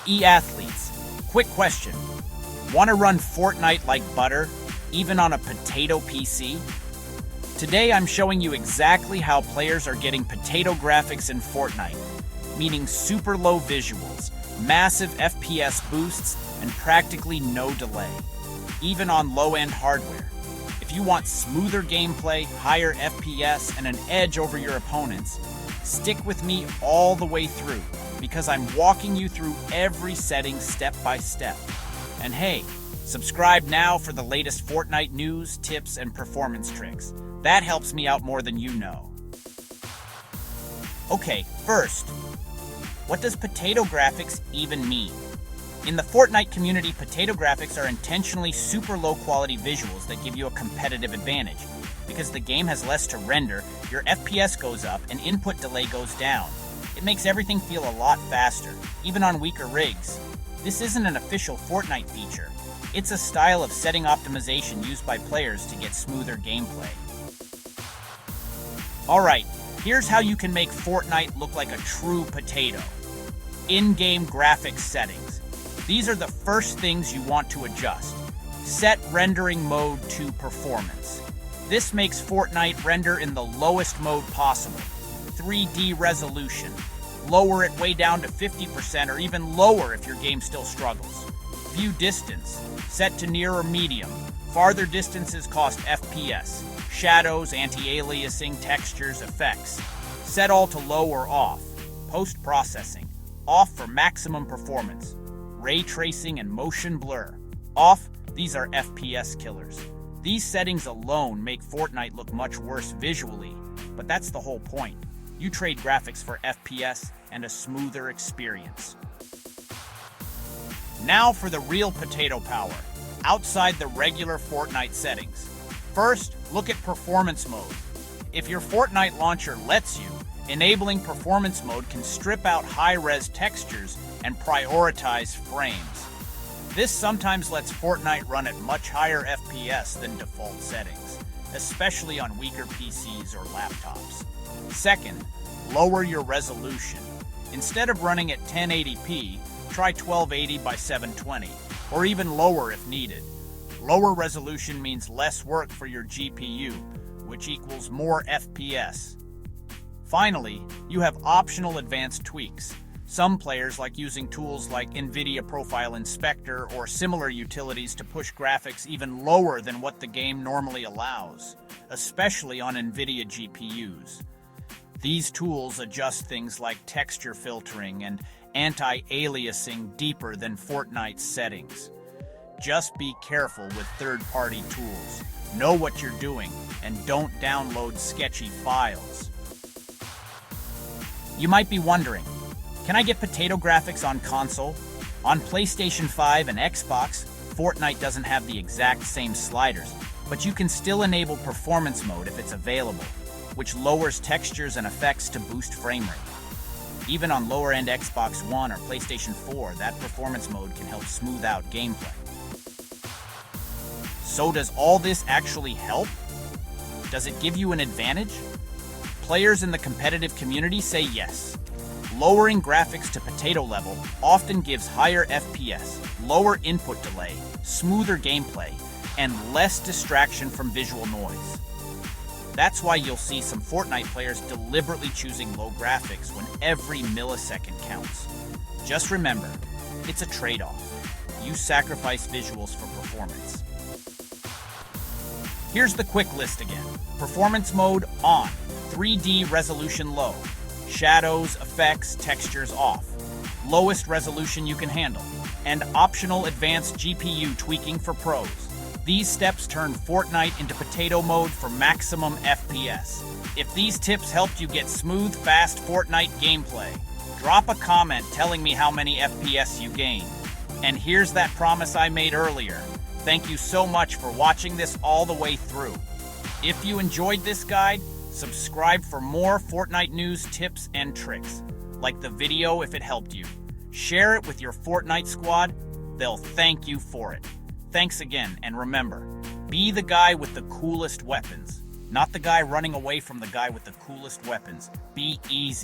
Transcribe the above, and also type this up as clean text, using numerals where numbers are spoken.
E-athletes, quick question. Want to run Fortnite like butter, even on a potato PC? Today I'm showing you exactly how players are getting potato graphics in Fortnite, meaning super low visuals, massive FPS boosts, and practically no delay, even on low-end hardware. If you want smoother gameplay, higher FPS, and an edge over your opponents, stick with me all the way through, because I'm walking you through every setting step by step. And hey, subscribe now for the latest Fortnite news, tips, and performance tricks. That helps me out more than you know. Okay, first, what does potato graphics even mean? In the Fortnite community, potato graphics are intentionally super low quality visuals that give you a competitive advantage. Because the game has less to render, your FPS goes up and input delay goes down. It makes everything feel a lot faster, even on weaker rigs. This isn't an official Fortnite feature. It's a style of setting optimization used by players to get smoother gameplay. Alright, here's how you can make Fortnite look like a true potato. In-game graphics settings. These are the first things you want to adjust. Set rendering mode to performance. This makes Fortnite render in the lowest mode possible. 3D resolution. Lower it way down to 50% or even lower if your game still struggles. View distance. Set to near or medium. Farther distances cost FPS. Shadows, anti-aliasing, textures, effects. Set all to low or off. Post-processing. Off for maximum performance. Ray tracing and motion blur. Off, these are FPS killers. These settings alone make Fortnite look much worse visually, but that's the whole point. You trade graphics for FPS and a smoother experience. Now for the real potato power, outside the regular Fortnite settings. First, look at performance mode. If your Fortnite launcher lets you, enabling performance mode can strip out high-res textures and prioritize frames. This sometimes lets Fortnite run at much higher FPS than default settings, especially on weaker PCs or laptops. Second, lower your resolution. Instead of running at 1080p, try 1280 by 720, or even lower if needed. Lower resolution means less work for your GPU, which equals more FPS. Finally, you have optional advanced tweaks. Some players like using tools like NVIDIA Profile Inspector or similar utilities to push graphics even lower than what the game normally allows, especially on NVIDIA GPUs. These tools adjust things like texture filtering and anti-aliasing deeper than Fortnite's settings. Just be careful with third-party tools. Know what you're doing, and don't download sketchy files. You might be wondering, can I get potato graphics on console? On PlayStation 5 and Xbox, Fortnite doesn't have the exact same sliders, but you can still enable performance mode if it's available, which lowers textures and effects to boost frame rate. Even on lower-end Xbox One or PlayStation 4, that performance mode can help smooth out gameplay. So does all this actually help? Does it give you an advantage? Players in the competitive community say yes. Lowering graphics to potato level often gives higher FPS, lower input delay, smoother gameplay, and less distraction from visual noise. That's why you'll see some Fortnite players deliberately choosing low graphics when every millisecond counts. Just remember, it's a trade-off. You sacrifice visuals for performance. Here's the quick list again. Performance mode on, 3D resolution low, shadows, effects, textures off, lowest resolution you can handle, and optional advanced GPU tweaking for pros. These steps turn Fortnite into potato mode for maximum FPS. If these tips helped you get smooth, fast Fortnite gameplay, drop a comment telling me how many FPS you gained. And here's that promise I made earlier. Thank you so much for watching this all the way through. If you enjoyed this guide, subscribe for more Fortnite news, tips, and tricks. Like the video if it helped you. Share it with your Fortnite squad. They'll thank you for it. Thanks again, and remember, be the guy with the coolest weapons, not the guy running away from the guy with the coolest weapons. Be easy.